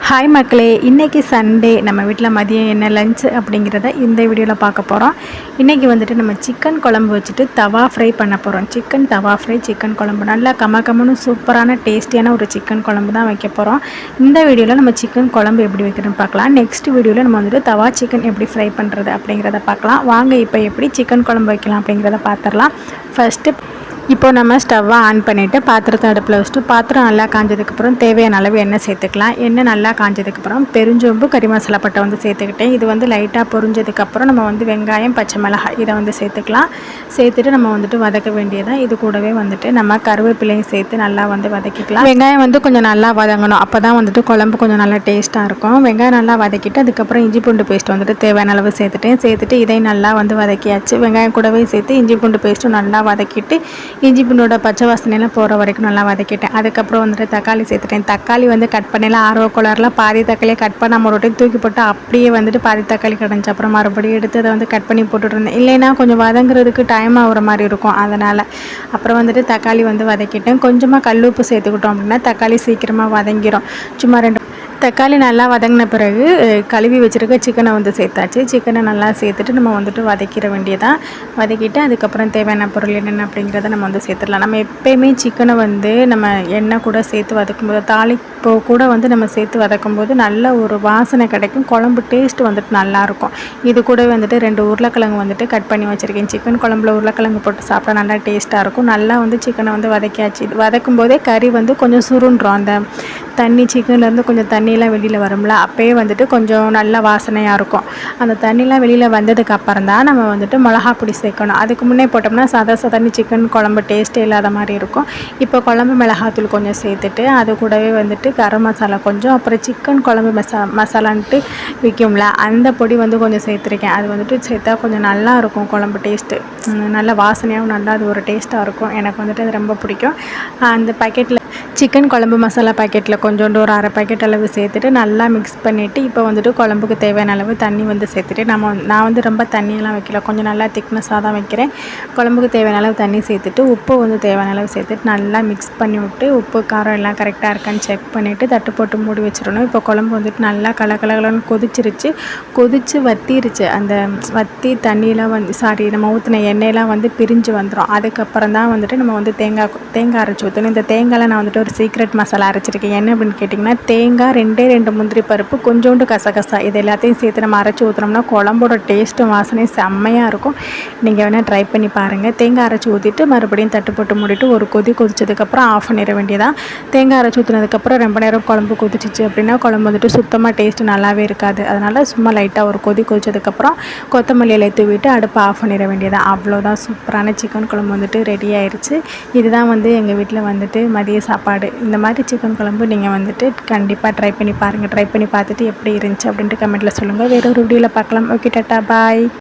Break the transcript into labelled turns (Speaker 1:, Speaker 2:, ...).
Speaker 1: Hi மக்களே, இன்றைக்கி Sunday நம்ம வீட்டில் மதியம் என்ன லஞ்ச் அப்படிங்கிறத இந்த வீடியோவில் பார்க்க போகிறோம். இன்றைக்கி வந்துட்டு நம்ம சிக்கன் குழம்பு வச்சுட்டு தவா ஃப்ரை பண்ண போகிறோம். சிக்கன் தவா ஃப்ரை, சிக்கன் குழம்பு நல்லா கமன்னு சூப்பரான டேஸ்டியான ஒரு சிக்கன் குழம்பு தான் வைக்க போகிறோம். இந்த வீடியோவில் நம்ம சிக்கன் குழம்பு எப்படி வைக்கிறோன்னு பார்க்கலாம். நெக்ஸ்ட் வீடியோவில் நம்ம வந்துட்டு தவா சிக்கன் எப்படி ஃப்ரை பண்ணுறது அப்படிங்கிறத பார்க்கலாம். வாங்க இப்போ எப்படி சிக்கன் குழம்பு வைக்கலாம் அப்படிங்கிறத பார்த்துடலாம். ஃபஸ்ட்டு இப்போ நம்ம ஸ்டவ்வை ஆன் பண்ணிவிட்டு பாத்திரத்தை அடுப்பில் வச்சுட்டு பாத்திரம் நல்லா காஞ்சதுக்கப்புறம் தேவையான அளவு எண்ணெய் சேர்த்துக்கலாம். எண்ணெய் நல்லா காஞ்சதுக்கப்புறம் பெருஞ்சோம்பு, கறி மசாலா பட்டை வந்து சேர்த்துக்கிட்டேன். இது வந்து லைட்டாக பொரிஞ்சதுக்கப்புறம் நம்ம வந்து வெங்காயம், பச்சை மிளகாய் இதை வந்து சேர்த்துக்கலாம். சேர்த்துட்டு நம்ம வந்துட்டு வதக்க வேண்டியதான். இது கூடவே வந்துட்டு நம்ம கருவேப்பிலையும் சேர்த்து நல்லா வந்து வதக்கிக்கலாம். வெங்காயம் வந்து கொஞ்சம் நல்லா வதங்கணும், அப்போ தான் வந்துட்டு குழம்பு கொஞ்சம் நல்லா டேஸ்ட்டாக இருக்கும். வெங்காயம் நல்லா வதக்கிட்டு அதுக்கப்புறம் இஞ்சி பூண்டு பேஸ்ட் வந்துட்டு தேவையான அளவு சேர்த்துட்டு இதை நல்லா வந்து வதக்கியாச்சு. வெங்காயம் கூடவே சேர்த்து இஞ்சி பூண்டு பேஸ்ட்டும் நல்லா வதக்கிட்டு இஞ்சி பூண்டோட பச்சை வாசனையெல்லாம் போகிற வரைக்கும் நல்லா வதக்கிட்டேன். அதுக்கப்புறம் வந்துட்டு தக்காளி சேர்த்துட்டேன். தக்காளி வந்து கட் பண்ணலாம், ஆர்வ கோளாறுல பாதி தக்காளியை கட் பண்ணாமல் ஒரு தூக்கி போட்டு அப்படியே வந்துட்டு பாதி தக்காளி கிடந்துச்சு. அப்புறம் மறுபடியும் எடுத்து அதை வந்து கட் பண்ணி போட்டுருந்தேன். இல்லைன்னா கொஞ்சம் வதங்குறதுக்கு டைம் ஆகிற மாதிரி இருக்கும், அதனால். அப்புறம் வந்துட்டு தக்காளி வந்து வதக்கிட்டேன். கொஞ்சமாக கல் உப்பு சேர்த்துக்கிட்டோம் அப்படின்னா தக்காளி சீக்கிரமாக வதங்கிடும். சும்மா 2 தக்காளி நல்லா வதங்கின பிறகு கழுவி வச்சுருக்க சிக்கனை வந்து சேர்த்தாச்சு. சிக்கனை நல்லா சேர்த்துட்டு நம்ம வந்துட்டு வதக்கிட வேண்டியதான். வதக்கிட்டு அதுக்கப்புறம் தேவையான பொருள் என்னென்ன அப்படிங்கிறத நம்ம வந்து சேர்த்துடலாம். நம்ம எப்போயுமே சிக்கனை வந்து நம்ம எண்ணெய் கூட சேர்த்து வதக்கும்போது, தாளிப்போ கூட வந்து நம்ம சேர்த்து வதக்கும்போது நல்ல ஒரு வாசனை கிடைக்கும். குழம்பு டேஸ்ட் வந்துட்டு நல்லாயிருக்கும். இது கூட வந்துட்டு 2 உருளைக்கிழங்கு வந்துட்டு கட் பண்ணி வச்சுருக்கேன். சிக்கன் குழம்புல உருளைக்கிழங்கு போட்டு சாப்பிட்டா நல்லா டேஸ்ட்டாக இருக்கும். நல்லா வந்து சிக்கனை வந்து வதக்கியாச்சு. இது வதக்கும் போதே கறி வந்து கொஞ்சம் சுருண்டுரும். அந்த தண்ணி சிக்கன்லேருந்து கொஞ்சம் தண்ணியெலாம் வெளியில் வரும்ல, அப்போயே வந்துட்டு கொஞ்சம் நல்ல வாசனையாக இருக்கும். அந்த தண்ணிலாம் வெளியில் வந்ததுக்கு அப்புறம் தான் நம்ம வந்துட்டு மிளகா பொடி சேர்க்கணும். அதுக்கு முன்னே போட்டோம்னா சாதாரண சிக்கன் குழம்பு டேஸ்ட்டே இல்லாத மாதிரி இருக்கும். இப்போ குழம்பு மிளகாத்தூள் கொஞ்சம் சேர்த்துட்டு அது கூடவே வந்துட்டு கரம் மசாலா கொஞ்சம், அப்புறம் சிக்கன் குழம்பு மசாலான்ட்டு விற்கும்ல, அந்த பொடி வந்து கொஞ்சம் சேர்த்துருக்கேன். அது வந்துட்டு சேர்த்தா கொஞ்சம் நல்லா இருக்கும் குழம்பு டேஸ்ட்டு. நல்ல வாசனையாகவும் நல்லா அது ஒரு டேஸ்ட்டாக இருக்கும். எனக்கு வந்துட்டு அது ரொம்ப பிடிக்கும். அந்த பாக்கெட்டில் சிக்கன் குழம்பு மசாலா பாக்கெட்டில் கொஞ்சோண்டு ஒரு 1/2 பாக்கெட் அளவு சேர்த்துட்டு நல்லா மிக்ஸ் பண்ணிவிட்டு இப்போ வந்துட்டு குழம்புக்கு தேவையான அளவு தண்ணி வந்து சேர்த்துட்டு நான் வந்து ரொம்ப தண்ணியெல்லாம் வைக்கல, கொஞ்சம் நல்லா திக்னஸாக தான் வைக்கிறேன். குழம்புக்கு தேவையான அளவு தண்ணி சேர்த்துட்டு உப்பு வந்து தேவையான அளவு சேர்த்துட்டு நல்லா மிக்ஸ் பண்ணி விட்டு உப்பு காரம் எல்லாம் கரெக்டாக இருக்கான்னு செக் பண்ணிவிட்டு தட்டு போட்டு மூடி வச்சிடணும். இப்போ குழம்பு வந்துட்டு நல்லா கலகலன்னு கொதிச்சு வத்திருச்சு. அந்த வத்தி தண்ணியெலாம் வந்து நம்ம ஊற்றின எண்ணெயெல்லாம் வந்து பிரிஞ்சு வந்துடும். அதுக்கப்புறம் தான் வந்துட்டு நம்ம வந்து தேங்காய் அரைச்சி ஊற்றணும். இந்த தேங்காயில் நான் வந்துட்டு ஒரு சீக்ரெட் மசாலா அரைச்சிருக்கேன். என்ன அப்படின்னு கேட்டிங்கன்னா, தேங்காய் 2 முந்திரி பருப்பு, கொஞ்சோண்டு கசகசா, இது எல்லாத்தையும் சேர்த்து நம்ம அரைச்சி ஊற்றினோம்னா குழம்போட டேஸ்ட்டும் வாசனையும் செம்மையாக இருக்கும். நீங்கள் வேணால் ட்ரை பண்ணி பாருங்கள். தேங்காய் அரைச்சி ஊற்றிட்டு மறுபடியும் தட்டு போட்டு மூடிட்டு ஒரு கொதிச்சதுக்கப்புறம் ஆஃப் பண்ணிட வேண்டியதான். தேங்காய் அரைச்சி ஊற்றினதுக்கப்புறம் ரொம்ப நேரம் குழம்பு கொதிச்சிச்சு அப்படின்னா குழம்பு வந்துட்டு சுத்தமாக டேஸ்ட்டு நல்லாவே இருக்காது. அதனால் சும்மா லைட்டாக ஒரு கொதிச்சதுக்கப்புறம் கொத்தமல்லி இலை தூவிட்டு அடுப்பை ஆஃப் பண்ணிட வேண்டியதான். அவ்வளோதான், சூப்பரான சிக்கன் குழம்பு வந்துட்டு ரெடி ஆயிடுச்சு. இதுதான் வந்து எங்கள் வீட்டில் வந்துட்டு மதிய சாப்பாடு. இந்த மாதிரி சிக்கன் குழம்பு நீங்கள் வந்துட்டு கண்டிப்பாக ட்ரை பண்ணி பாருங்கள். ட்ரை பண்ணி பார்த்துட்டு எப்படி இருந்துச்சு அப்படின்ட்டு கமெண்ட்டில் சொல்லுங்கள். வேறு ஒரு வீடியோவில் பார்க்கலாம். ஓகே, டாட்டா, பாய்.